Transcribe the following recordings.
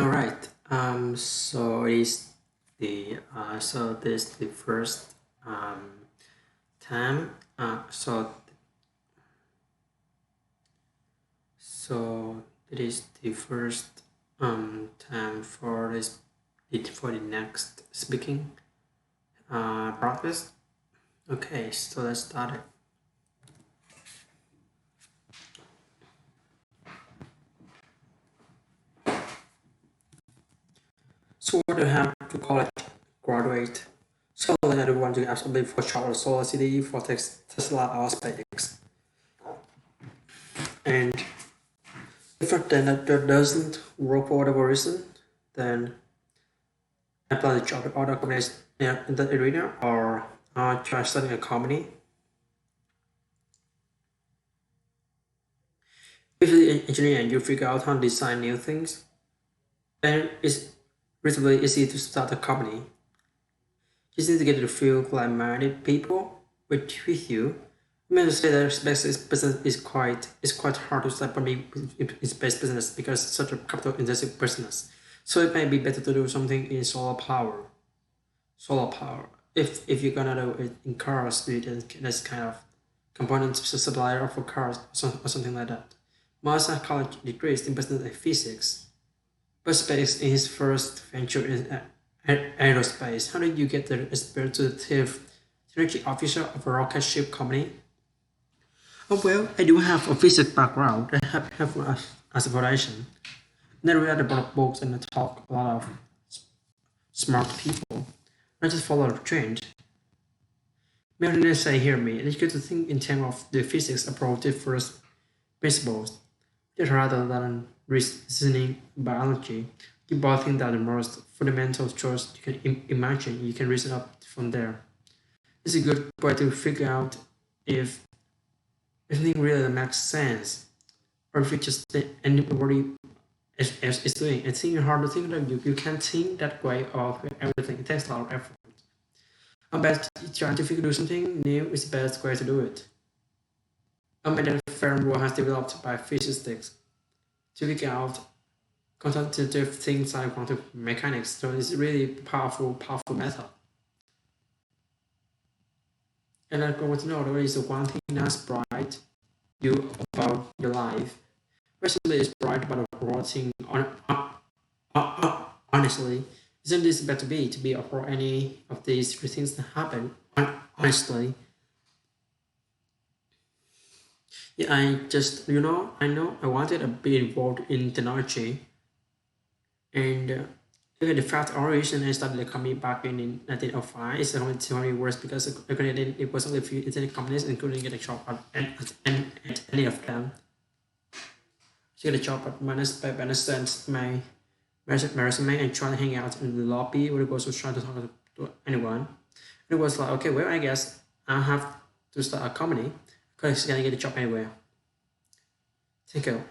All right. So is so this the first time. So it is the first time for the next speaking practice. Okay, so let's start it. So what do you have to college graduate? So then I want to absolutely for Charlotte Solar City for Tesla or SpaceX. And if that doesn't work for whatever reason, then apply the job at other companies in that arena or try starting a company. If you're an engineer and you figure out how to design new things, then it's reasonably easy to start a company. You just need to get a few like-minded people with you. I mean to say that space business is quite hard to start company in space business because it's such a capital intensive business. So it might be better to do something in solar power. Solar power. If you're gonna do it in cars, do it as kind of component supplier for cars or something like that. Mars has college degrees in business and physics. But space in his first venture in aerospace. How did you get the experience to the technology officer of a rocket ship company? Oh well, I do have a physics background. I have as a foundation. And I read a lot of books and I talk a lot of smart people. I just follow the trend. Many say hear me, and it's good to think in terms of the physics approach to first principles, that rather than reasoning biology. You both think that the most fundamental truths you can imagine, you can reason up from there. It's a good way to figure out if anything really makes sense, or if you just think anybody else is doing. It's hard to think that you can't think that way of everything. It takes a lot of effort. I bet trying to figure out something new is the best way to do it. A method firm has developed by physicists to figure out quantitative things like quantum mechanics. So it's really powerful method. And I want to know there is one thing that's bright you about your life. Basically, it's bright about the whole thing. Honestly, isn't this better to be for any of these things that happen? Honestly, yeah, I know I wanted to be involved in technology, and the fact or reason I started coming back in 1905 is only worse because it was only a few internet companies, including get a job at any of them. To get a job at minus by sent my resume and trying to hang out in the lobby where it was trying to talk to anyone. And it was like, okay, well, I guess I have to start a company because I gotta get a job anywhere. Thank you.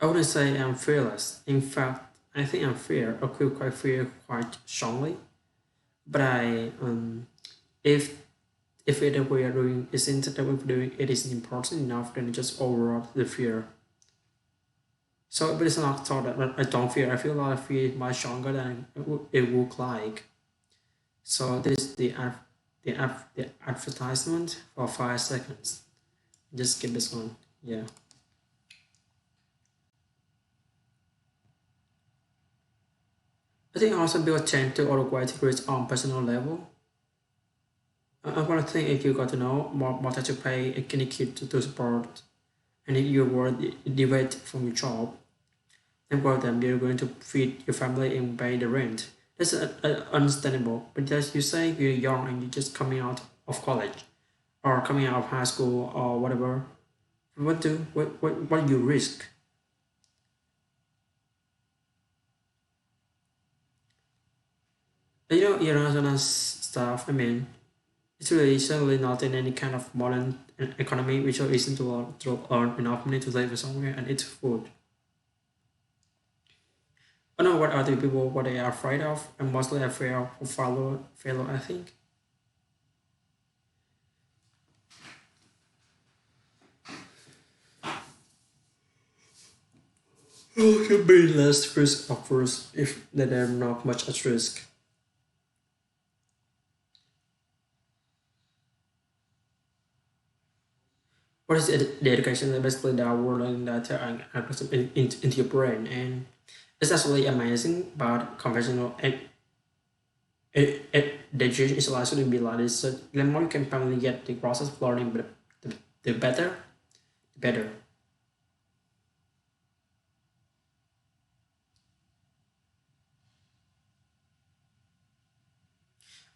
I wouldn't say I'm fearless. In fact, I think I'm fear. I feel quite fear quite strongly. But if if it we are doing isn't that we're doing it isn't important enough, then just override the fear. So, but it's not thought that I don't fear. I feel a lot of fear much stronger than it would like. So this is the advertisement for 5 seconds. Just skip this one. Yeah. I think also people tend to autograph grades on personal level. I want to think if you got to know more that you pay a guinea kid to support and if you were deviate from your job, then for them you're going to feed your family and pay the rent. That's understandable. But as you say, you're young and you're just coming out of college or coming out of high school or whatever. What do you risk? Stuff. I mean, it's really certainly not in any kind of modern economy which isn't to earn enough money to live somewhere and eat food. I don't know what other people what they are afraid of. I'm mostly afraid of failure. I think. could be less risk averse if there are not much at risk. What is the education? Basically, the learning that into your brain, and it's actually amazing. But conventional education is also to be like this. So the more you can finally get the process of learning, but the better, the better.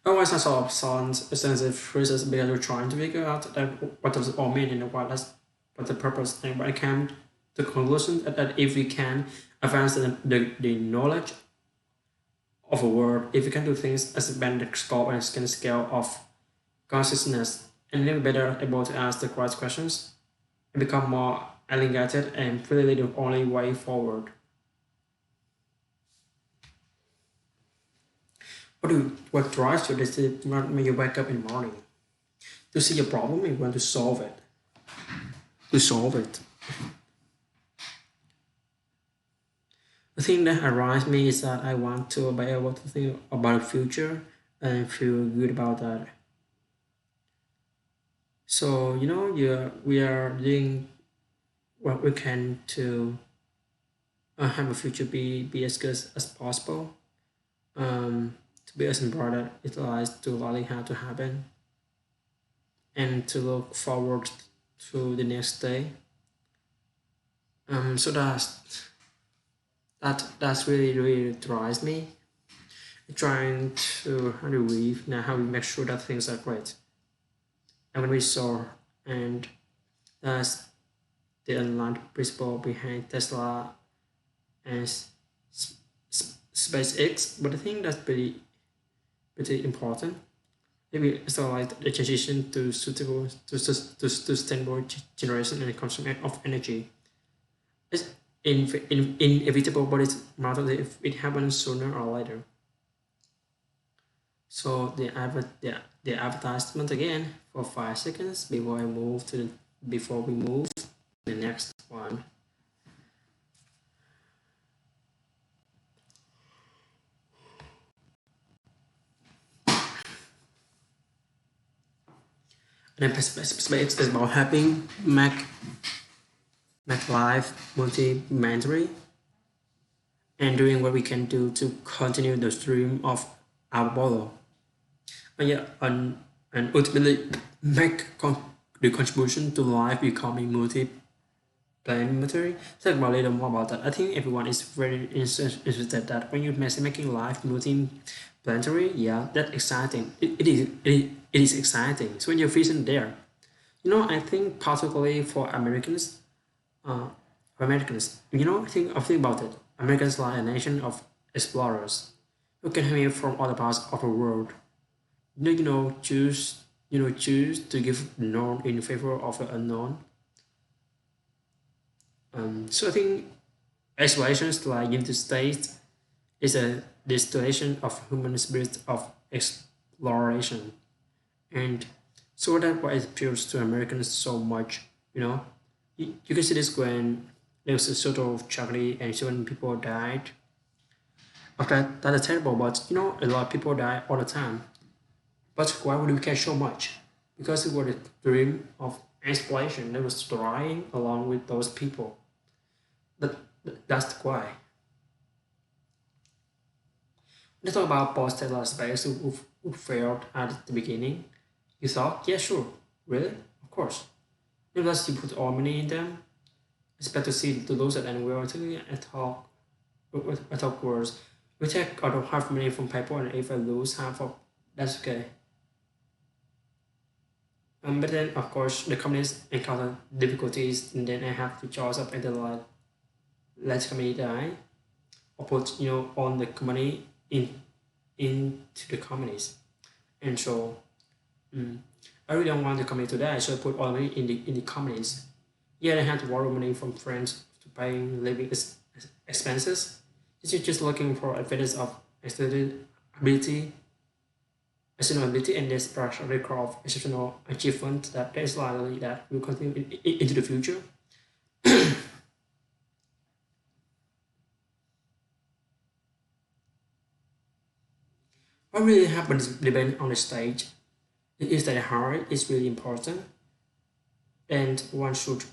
Otherwise, I sort of sounds extensive phrases because we're trying to figure out that what does it all mean and what the purpose thing. But I came to the conclusion that if we can advance the knowledge of a word, if we can do things as bend the scope and skin scale of consciousness and live better able to ask the right questions and become more elongated and really the only way forward. What drives you is when you wake up in the morning? To see a problem and you want to solve it. To solve it. The thing that arises me is that I want to be able to think about the future and feel good about that. So we are doing what we can to have a future be as good as possible. To be as important it lies to learning how to happen and to look forward to the next day. So that's really drives me. Trying to how do we now how we make sure that things are great. And when we saw and that's the underlying principle behind Tesla and SpaceX. But I think that's pretty important. Maybe it's like the transition to suitable to sustainable generation and consumption of energy. It's inevitable, but it's matter if it happens sooner or later. So the advertisement again for 5 seconds before we move to the next one. And then space is about helping make life multi-mandatory and doing what we can do to continue the stream of our Apollo. And yeah, and ultimately make the contribution to life becoming multi-planetary. Talk about a little more about that. I think everyone is very interested that when you're making life multi-planetary, yeah, that's exciting. It is exciting. So when you're vision there, I think particularly for uh, Americans, I think about it. Americans are a nation of explorers who can come here from other parts of the world. Choose to give known in favor of the unknown. So I think explorations like United States is a distillation of human spirit of exploration, and so that why it appeals to Americans so much. You can see this when there was a sort of tragedy and so many people died. Okay, that is terrible, but a lot of people die all the time. But why would we care so much? Because it was a dream of exploration that was trying along with those people. That, that's why. Let's talk about post-Tesla space who failed at the beginning. You thought, yeah, sure. Really? Of course. Unless you put all money in them, expect to see to lose it and we're taking a talk words. We take out of half money from people and if I lose half of that's okay. But then of course the companies encounter difficulties and then I have to charge up either like let company die or put on the company into the companies. And so I really don't want the company to die, so I put all the money in the companies. Yeah, I had to borrow money from friends to pay living expenses. You're just looking for evidence of extended ability, exceptional ability, and this track record of exceptional achievement that is likely that will continue into the future. What really happens depends on the stage. If that hard is really important, and one should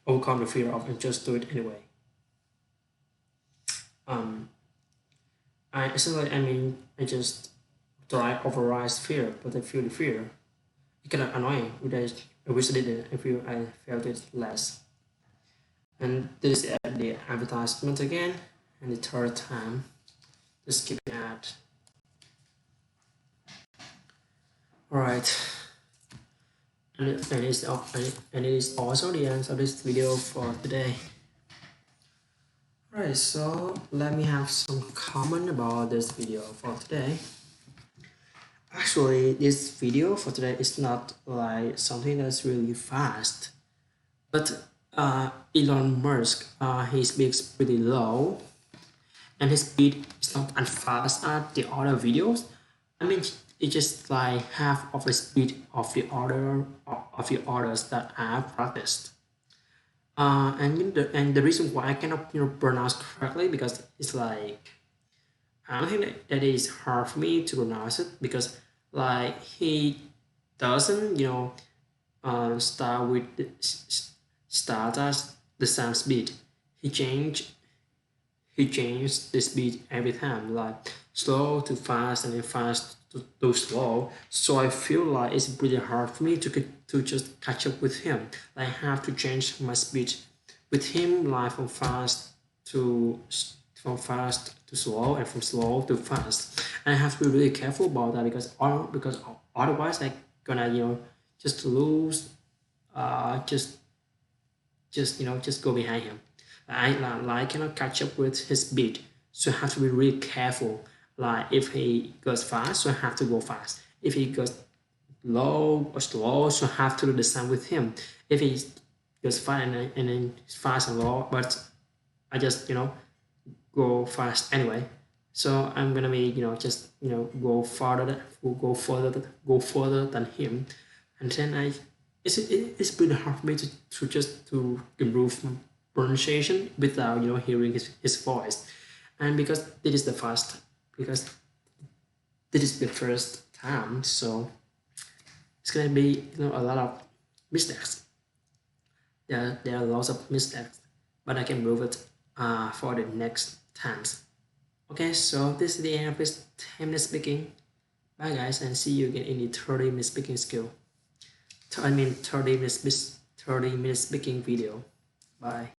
overcome the fear of and just do it anyway. Um, I essentially I mean I just try override fear, but I feel the fear. It's kind of annoying. I wish I didn't. I felt it less. And this is the advertisement again, and the third time, just skip the ad. All right, and it is also the end of this video for today. Alright, so let me have some comment about this video for today. Actually, this video for today is not like something that's really fast, but Elon Musk, his speeds pretty low, and his speed is not as fast as the other videos. I mean, it's just like half of the speed of the others that I've practiced. And the reason why I cannot pronounce correctly because it's like I don't think that it is hard for me to pronounce it because like he doesn't start with start as the same speed. He change he changed the speed every time, like slow to fast and then fast to slow. So I feel like it's pretty hard for me to just catch up with him. Like, I have to change my speed with him, like to from fast to slow and from slow to fast. And I have to be really careful about that because otherwise I gonna just lose just go behind him. I cannot catch up with his beat, so I have to be really careful. Like if he goes fast, so I have to go fast. If he goes low or slow, so I have to do the same with him. If he goes fast and then fast and low, but I just go fast anyway. So I'm gonna be just go further than him, and then it's pretty hard for me to improve my pronunciation without hearing his voice, and because this is the first time, so it's gonna be a lot of mistakes. There are lots of mistakes, but I can improve it for the next times. Okay, so this is the end of this 10-minute speaking. Bye guys, and see you again in the 30-minute speaking skill. I mean 30 minutes speaking video. Bye.